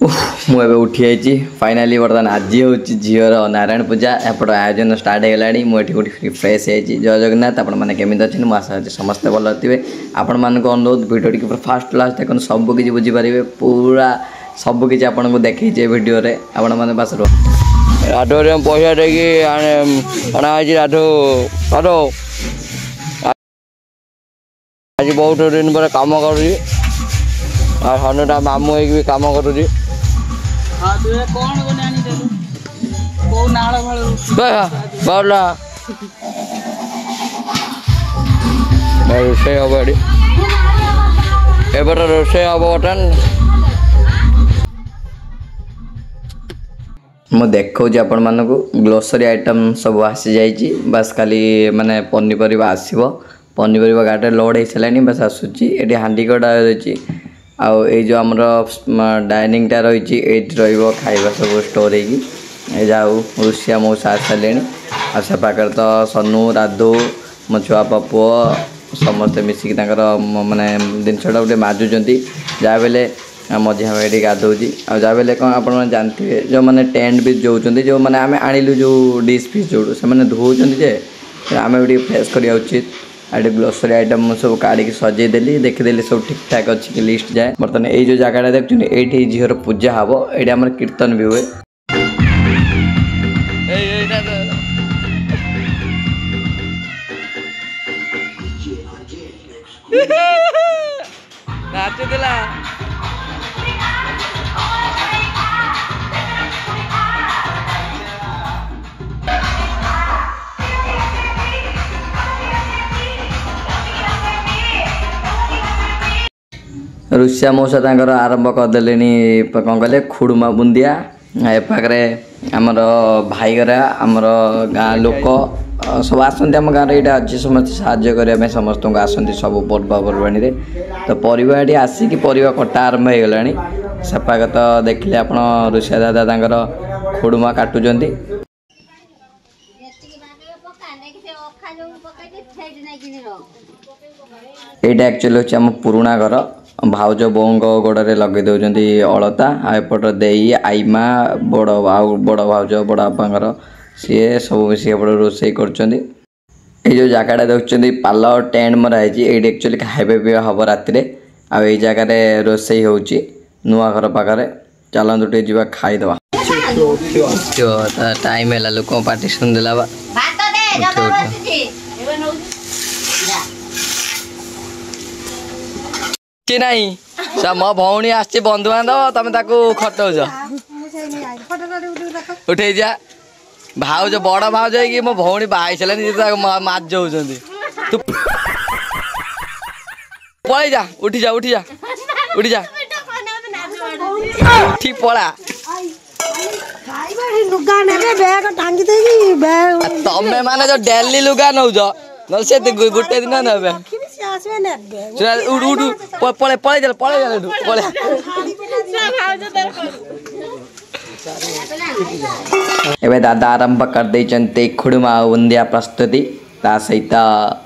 मुझे उठी आई फाइनाली बर्तमान आज हूँ झीवर नारायण पूजा एपट आयोजन स्टार्ट हो गला मुझे गोटे फ्रेश है जय जगन्नाथ आपण मैंने केमी अच्छे मुझे आशा अच्छे समस्ते भल थे आपण मान अनुरोध भिडियो टी फास्ट लास्ट देखो सबकि बुझीपारे पूरा सबकि आपको देखी भिडियो आपण मैंने बास राठो पैसा देकी राठो राठो आज बहुत दिन पर कम करुटा मामू भी कम करुँच रोषे हम एबट रोषे हम बर्तमान मु देखा आपण मान ग्लोसरी आइटम सब आसी जाइए बस खाली माने पनीपरिया आसो पनीपरिया गाड़ी लोड हो सारे बस आसूची ये हांडी कड़ा रही आउ जो आमर डाइनिंग टा रही खाइबा सब स्टोर हो जाऊ रुषिया मौसा आ सारे आ से पाखे तो सनु राधु मो छुआ पपु समस्ते मिसिक माने जिनसा गोटे माजुंट जहाँ बेले मझिया ये गाधौची आ जहाँ बेले कौन आप जानते जो मैंने टेंट भी जोचंती जो मैंने आम आणिलु जो डिश फिश जो से धोचे आम भी फ्रेश करा उचित आटे ग्लोसरी आइटम सब काढ़ी सजेदेली देखीदेली सब ठीक ठाक अच्छी कि लिस्ट जाए बर्तमान ये जो जगह देखते ये झीर पूजा हम ये आम कीर्तन भी हुए नाचुला रुषिया मौसा आरंभ करदे कौन कहले खुड़मा बुंदिया ए पाखे आमर भाईगरा आमर गाँ लोक सब आसती आम गाँव यहाँ अच्छे समस्त साहाଯ୍य करने समस्त आसती सब पर्वपर्वाणी तो परिवार आसिक परिवा कटा आरंभ हो गला से पाखे तो देखिले आप रुषिया दादा खुड़मा काटुंट यहाँ एक्चुअली हूँ आम पुराणा घर भाउज बोंग गोड़े लगे दौरान अलता आएपट दे आईमा बड़ भाउज बड़ बापार सी सब मिस रोषे कर जो जगह देखते पाल टेंट मराई ये एक्चुअली खाइबा पीवा हम राति आई जगह रोषे हो नुआ घर पाखे चलतु टे जा खाईदे टाइम है लोक पार्टी सुनदेला कि नहीं मो भौणी आसी बंधुबांधव तुम खटौच उठे जा भाउज बड़ भाउज है मो भौणी बाई सारे माज जाऊँ तू पलि जा उठी जा उठी जा उठी जा उठी पड़ा तमें माने जो डेली लुगा नौ से गोटे दिन ने पले पले चल पले पले एवं दादा आरंभ कर दे खुड़मा बुंदिया प्रस्तुति ता सहित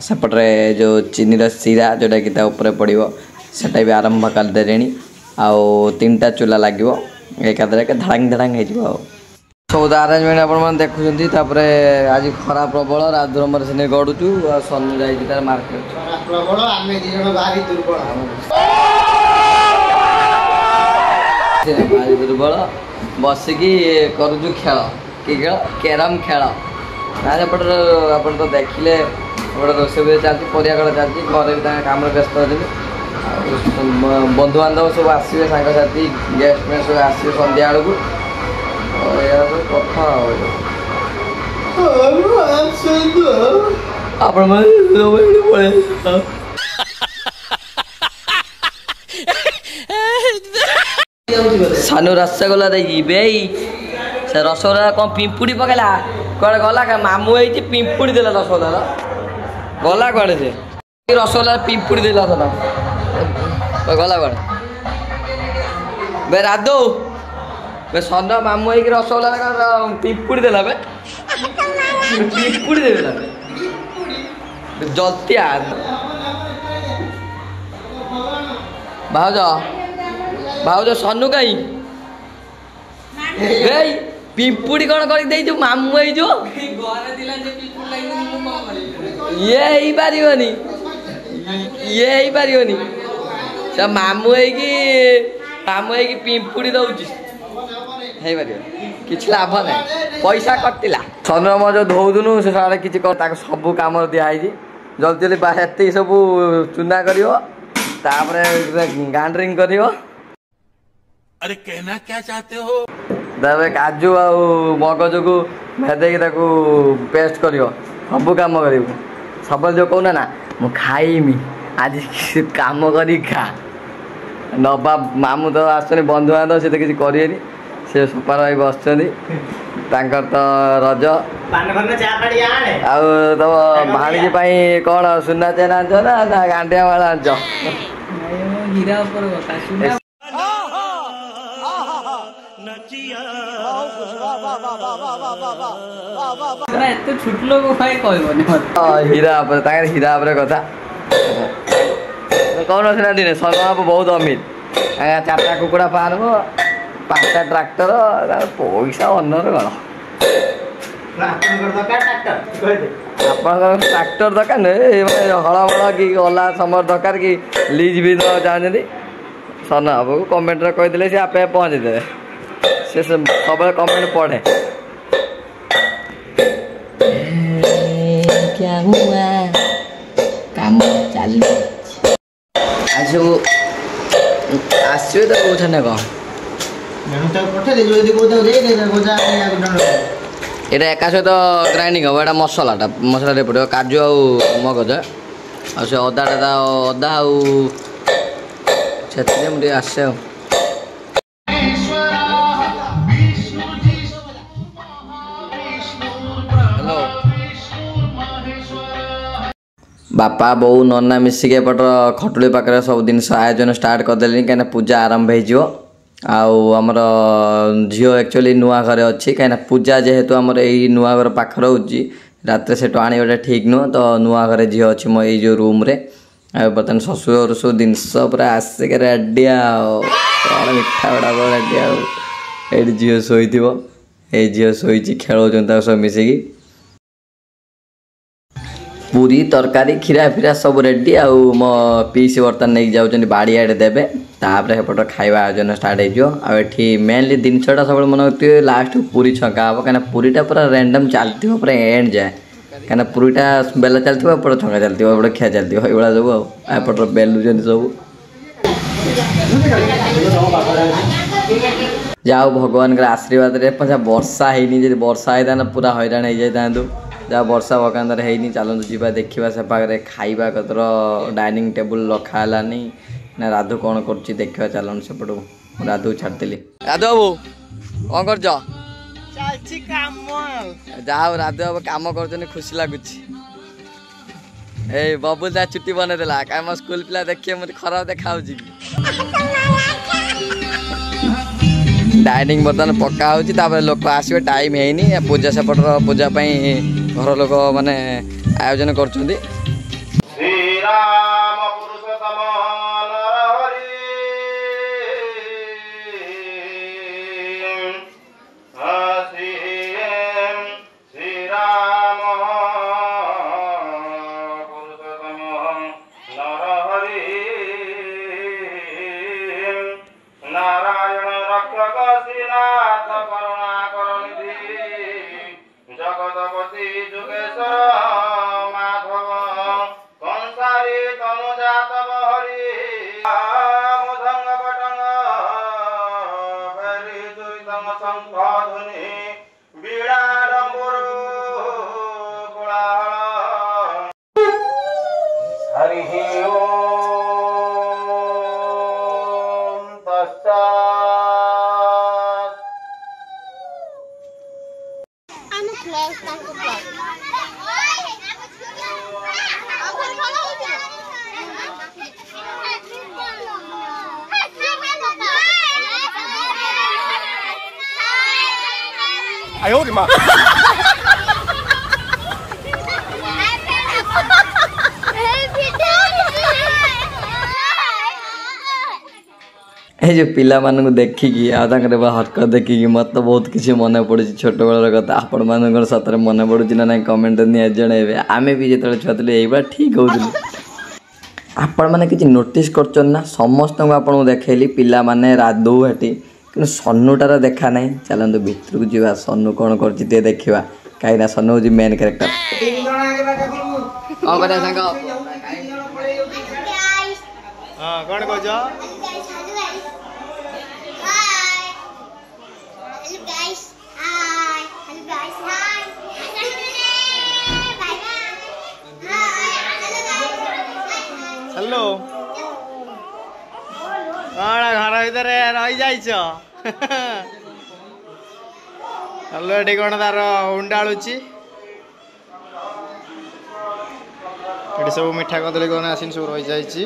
सेपटे जो चीनी सीरा जोटा कि पड़ो से भी आरंभ करदे आउ 3टा चूल्हा लगे एकादे धड़ांग धड़ांग हो सौदा आरेंजमेंट आप देखुं आज खरा प्रबल राधुरमर से गड़ुचु सनु जा मार्केट प्रबल आम भारी दुर्बल बसिकी करुचु खेल कि खेल कैरम खेल नापट आप तो देखिले गोटे रोषे चलती परिया कड़ा चलती घर भी कम व्यस्त अच्छे बंधु बांधव सब आसवे सांगसाथी गेस्ट में सब आसवे संध्या बेलू कथा सानू रसगोला देबे से रसगोला कौन पिंपुड़ी पकेला कड़े गला का मामू है पिंपुड़ी देला रसगोला गला कड़े से रसगोला पिंपुड़ी देला गला कड़े बे राधो बे सन मामू है रसगोला पिंपुड़ी देला बे पिंपुड़ी देला जल्तिया भाउज भाउज सनु कहीं ଏଇ ପିମ୍ପୁଡ଼ି କ'ଣ କରି ଦେଇଛୁ ମାମୁଁ ହେଇଛୁ ଇଏ ହେଇପାରିବନି ସେ ମାମୁଁ ହେଇକି ପିମ୍ପୁଡ଼ି ଦଉଛି ହେଇପାରିବ କିଛି ଲାଭ ନାହିଁ ପଇସା କଟିଲା ଚନ୍ଦ୍ରମ ଯୋଉ ଧଉଥିଲୁ ସେ ସାଡ଼େ କିଛି ତାକୁ ସବୁ କାମରେ ଦିଆହେଇଛି ଜଲ୍ଦି ଜଲ୍ଦି ଏତିକି ସବୁ ଚୁନା କରିବ ତାପରେ ଗ୍ରାଇଣ୍ଡରିଂ କରିବ अरे कहना क्या चाहते हो ତାପରେ କାଜୁ ଆଉ ମଗଜକୁ ଭେଦେଇକି ତାକୁ ପେଷ୍ଟ କରିବ ସବୁ କାମ କରିବୁ ସବୁବେଳେ ଯୋଉ କହୁନା ନା ମୁଁ ଖାଇମି ଆଜି କାମ କରି ଖା ନବା ମାମୁଁ ତ ଆସୁଛନ୍ତି ବନ୍ଧୁବାନ୍ଧବ ସେ ତ କିଛି କରିବେନି ସେ ସୁପାର ଭାଇ ବସିଛନ୍ତି ତାଙ୍କର ତ ରଜ ଆଉ ତମ ଭାଣିଜୀ ପାଇଁ କ'ଣ ସୁନା ଚେନ ଆଣିଛ ନା ଗାଣ୍ଡିଆ ମାଳ ଆଣିଛ ହୀରା ଉପରେ ତାଙ୍କର ହୀରା ଉପରେ କଥା କହୁନଥିଲା ଦିନେ ସନ ବାବୁ ବହୁତ ଅମିର 4ଟା କୁକୁଡ଼ା ଫାର୍ମ 5ଟା ଟ୍ରାକ୍ଟର ପଇସା ଅନର କ'ଣ ଆପଣଙ୍କର ଟ୍ରାକ୍ଟର ଦରକାର ନୁହେଁ ହଳ ମଳ କି ଗଲା ସମୟ ଦରକାର କି ଲିଜ୍ ବି ଦେବାକୁ ଚାହୁଁଛନ୍ତି ସନ ବାବୁକୁ କମେଣ୍ଟରେ କହିଦେଲେ ସେ ଆପେ ପହଞ୍ଚିଦେବେ ସେ ସବୁବେଳେ କମେଣ୍ଟ ପଢ଼େ କାମ ଚାଲିବ ଆଜି ସବୁ ଆସିବେ ତ କହୁଛନ୍ତି ନା କ'ଣ ଏଇଟା ଏକା ସହିତ ଗ୍ରାଇଣ୍ଡିଙ୍ଗ ହେବ ଏଇଟା ମସଲାରେ ପଡ଼ିବ କାଜୁ ଆଉ ମଗଜ ଆଉ ସେ ଅଦା ଆଉ ସେଥିରେ ମୁଁ ଟିକେ ଆସେ ଆଉ ବାପା ବୋଉ ନନା ମିଶିକି ଏପଟର ଖଟୁଳି ପାଖରେ ସବୁ ଜିନିଷ ଆୟୋଜନ ଷ୍ଟାର୍ଟ କରିଦେଲେଣି କାହିଁକିନା ପୂଜା ଆରମ୍ଭ ହେଇଯିବ ଆଉ ଆମର ଝିଅ ଆକ୍ଚୁଆଲି ନୂଆ ଘରେ ଅଛି କାହିଁକିନା ପୂଜା ଯେହେତୁ ଆମର ଏଇ ନୂଆ ଘର ପାଖରେ ହେଉଛି ରାତିରେ ସେଠୁ ଆଣିବାଟା ଠିକ୍ ନୁହଁ ତ ନୂଆ ଘରେ ଝିଅ ଅଛି ମୋ ଏଇ ଯେଉଁ ରୁମ୍ରେ ଆଉ ବର୍ତ୍ତମାନ ଶ୍ୱଶୁର ସବୁ ଜିନିଷ ପୁରା ଆସିକି ରେଡ଼ି ଆଉ କ'ଣ ମିଠା ଗୁଡ଼ାକ ରେଡ଼ି ଆଉ ଏଇଠି ଝିଅ ଶୋଇଥିବ ଏଇ ଝିଅ ଶୋଇଛି ଖେଳଉଛନ୍ତି ତାକୁ ସବୁ ମିଶିକି पूरी तरकारी खीरा फीरा सब रेडी आउ मो पीसी बर्तन नहीं जाऊँ बाड़ीआड़े देवे तापर सेपट खाଇବା आयोजन स्टार्ट होठी मेनली जिनसा सब मन लास्ट पूरी छंका हम कहीं पूरीटा पूरा रैंडम चलती पूरा एंड जाए कहीं पूरीटा बेला चलती एपटे छंका चलती एपटे खिया चलती ये सब आपट बेलुन सब जाओ भगवान आशीर्वाद वर्षा है वर्षा होता पूरा हैरान हो जाता जहाँ वर्षा भगवान है चलते जी देखा से पाखे खाଇବା कतर डाइनिंग टेबुल रखानी ना राधु कौन कर देखा चलन सेपट राधु छाड़ी राधु बाबू कौन कर जहाँ राधु बाबू कम कर खुशी लगुच ए बबुल जहाँ छुट्टी बनईदेला कम स्कूल पिला देखिए मुझे खराब देखा डाइनिंग बर्तमान पक्का हो लोक आसवे टाइम है पूजा सेपटर पूजा घर लोक माने आयोजन कर जगतपति जुगेश्वर माधव कंसारी तनुजात हरि मधंग पटंग भैरी दुरितंग शंख ध्वनि बीड़ा डंबुरु कोलाहल हरि ओम तस्सात्哎呦我的妈！ ये जो पिला मानक देखिकी हरकत देखिकी मत बहुत किसी मन पड़े छोट बेलर कथा आपण मान सतरे मन पड़ुची ना नहीं कमेंट निहाती जनइबे आमे भी जो छुआ थे ये ठीक हो आपण मैंने किसी नोटिस कर ना समस्त आपको देखली पिला माने राधौ हेटी कि सन्नुटार देखा ना चलते भितर को जा सन्नु कौन कर देखा कहीं सन्नु हूँ मेन क्यारेक्टर कौन कह हेलो कौन घर भीतर रही जाइछ हेलो ये कौन तार उंडाळुची ये सब मिठा कदली कौन आसीन सब रही जाइछि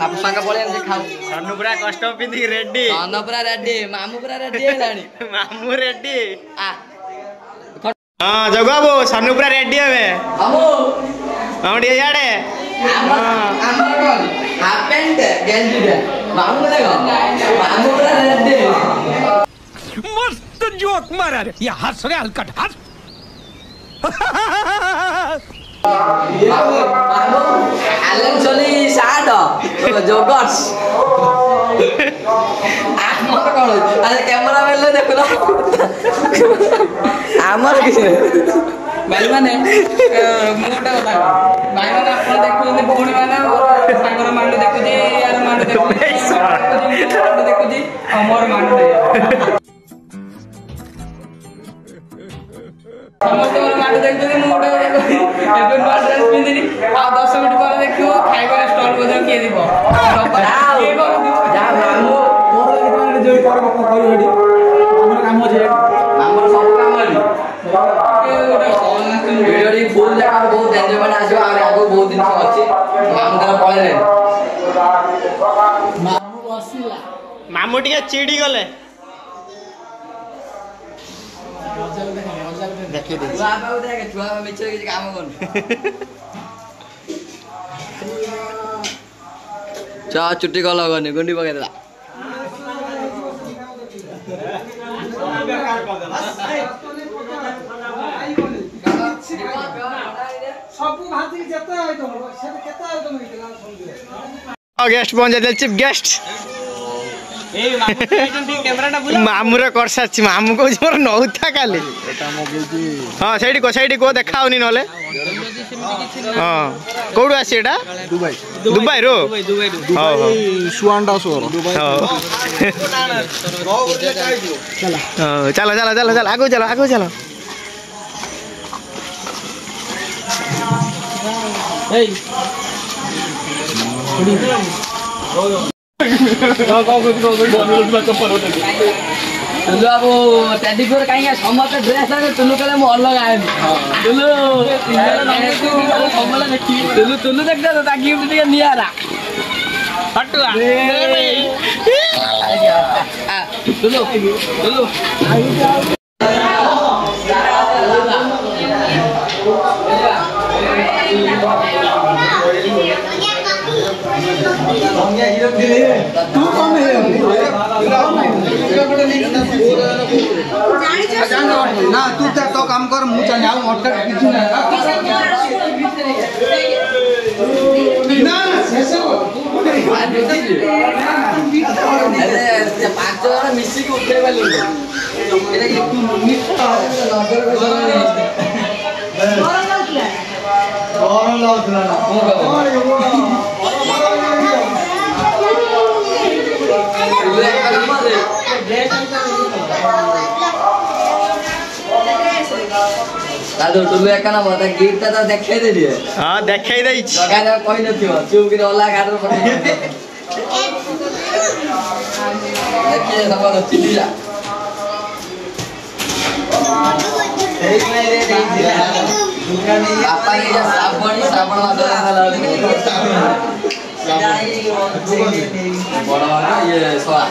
आप संग पळे खाऊ सन्नु पूरा कस्टम पिंदी रेडी सन्नु पूरा रेडी मामू पूरा रेडी हेलानी मामू रेडी आ हां जगाबो सन्नु पूरा रेडी हेबे मामू हम डी याडे हम कोन हाफ पैंट गेंजी दे मामू देखो मामू पूरा रेडी मस्त जोक मारा रे ये हंस रे हलकट हंस आलन चली साड जोगर्स आमर कौन अरे कैमरा मैन देखो ना आमर किसी भाई माने मोटा कथा भाई माने आपण देखुଛନ୍ତି भौणी माने सागर मांड देखुजी यार मांड देखुजी अमर मांड समस्त मांड देखुजी मोटा ଏବେ ନୂଆ ଡ୍ରେସ୍ ପିନ୍ଧିନି ଆଉ 10 ମିନିଟ୍ ପରେ ଦେଖିବ ଖାଇବା ଷ୍ଟଲ୍ ବଜାର କିଏ ଯିବ ଯା ମାମୁ ମୋର ଯୋଉ କର କହିବ ଏଠି ଆମର କାମ ଅଛି ଆମର ସବୁ କାମ ଅଛି ଭିଡିଓ ଫୁଲ୍ ଜାଗା ବହୁତ ଏନ୍ଜୟମେଣ୍ଟ ଆସିବ ଆଉ ଆଗକୁ ବହୁତ ଜିନିଷ ଅଛି ମାମୁ ତାର ପଳେଇଲେ ମାମୁ ବସିଲା ମାମୁ ଟିକେ ଚିଡି ଗଲେ देखी दे छुआ बाबू देख छुआ मिछे किसी काम कोन चा चुट्टी कला गने गुंडी पके देला सबु भाती जते आइटम से केते आइटम हेतला सुन गेस्ट पहुंच जाते चीफ गेस्ट मामूर कर सारी मामू कह मोर नौथा काली हाँ सही को देखा ना हाँ कौटू आसी दुबई रो चलो चलो चलो चलो आगो चलो आगो चलो तुलु अब टेडी फोर कहीं समस्त ड्रेस तुलु कले मु अलग आए तुलु तुलु तुलु देख दे ता गिफ्ट दिया नियारा हटुआ तुलु तुलु तू कौन है ना तू तो काम कर मु चल जाऊ अटक किछु ना शेष अरे पांच जण मिसी के उठे वाली एटा कि तू निष्ठा और लाउतला दादू टुलु एक ना मत गिफ्ट तो देखाई दे दिए हां देखाई दे लगा दे कोई नथियो चुप के ओला गाडर पड़े देखिए सब चिल्ली जा एक नहीं दे ବାପା ନେଇଯା ଶ୍ରାବଣୀ ଶ୍ରାବଣ ମାସ ବଡ଼ ଇଏ ଶଳା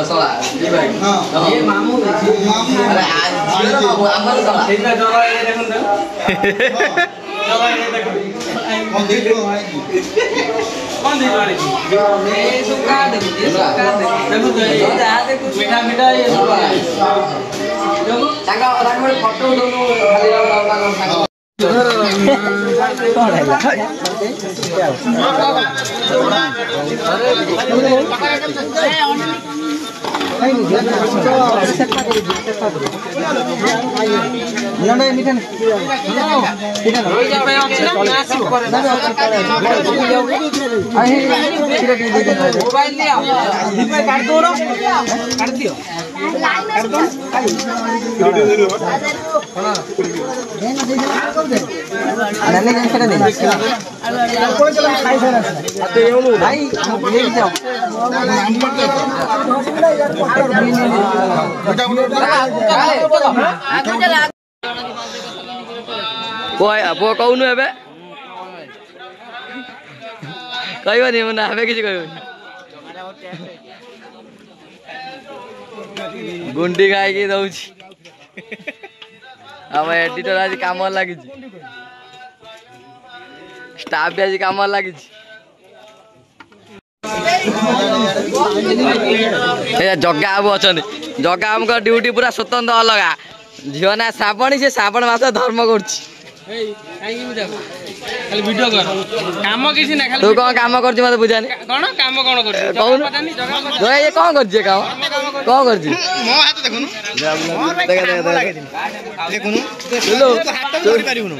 ଶଳା ଇଏ ମାମୁଁ ଆମର ଶଳା ଫଟୋ पुआ कहूनु ए कहनी ना हमें किसी गुंडी खाई दौर आम एडिटर आज कम लगी स्टाफ भी आज कम लगी जगा बाबू अच्छा जगा बाबू ड्यूटी पूरा स्वतंत्र अलग झील ना श्रावणी से श्रावण मास धर्म कर तू कौन काम कर मत बुझानी कौन काम कौन कर ये कौन कर कौन कर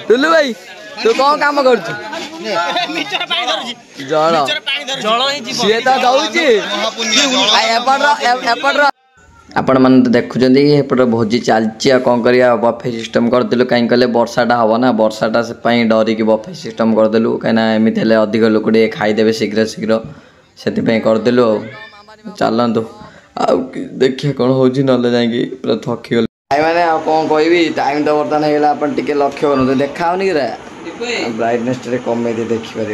टुलू भाई तू कौन काम कर आपण मैंने तो देखुं एपटे भोजी चलती कौन कर बफे सिस्टम करदेलु कहीं कहले वर्षाटा हम ना वर्षाटा से डरिकी बफे सिस्टम करदेलु कहीं एमती अधिक लोक खाईदे शीघ्र शीघ्र से करदेलु चलतु देखिए कौन हो ना जाकि पूरा थकीगल मैंने कौन कह टाइम तो बर्तमान होगा आप लक्ष्य करूँ देखाऊनी कि ब्राइटनेस कमे देखिपर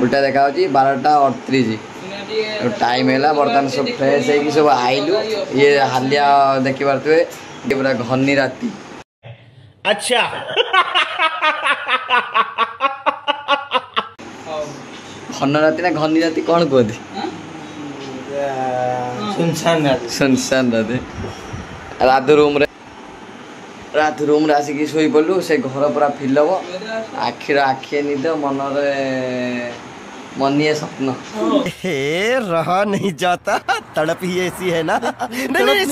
उल्टा देखा 12:38 टाइम है बर्तमान सब फ्रेश है सब आइलु ये हालिया देखी पारे पूरा घनी राति अच्छा घन राति ना घनी राति कौन कहती सुनसान राति रात रूम रे आसिक शोई पड़लु से घर पूरा फिल हम आखिर आखि निद मनर मनिए स्वप्न रहा नहीं जाता तड़प ही ऐसी है ना नहीं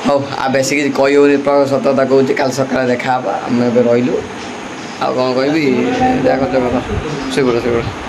हो आ बेस कि कही सतता कहूँ काल सकाल देखा आम रही आ कौन कह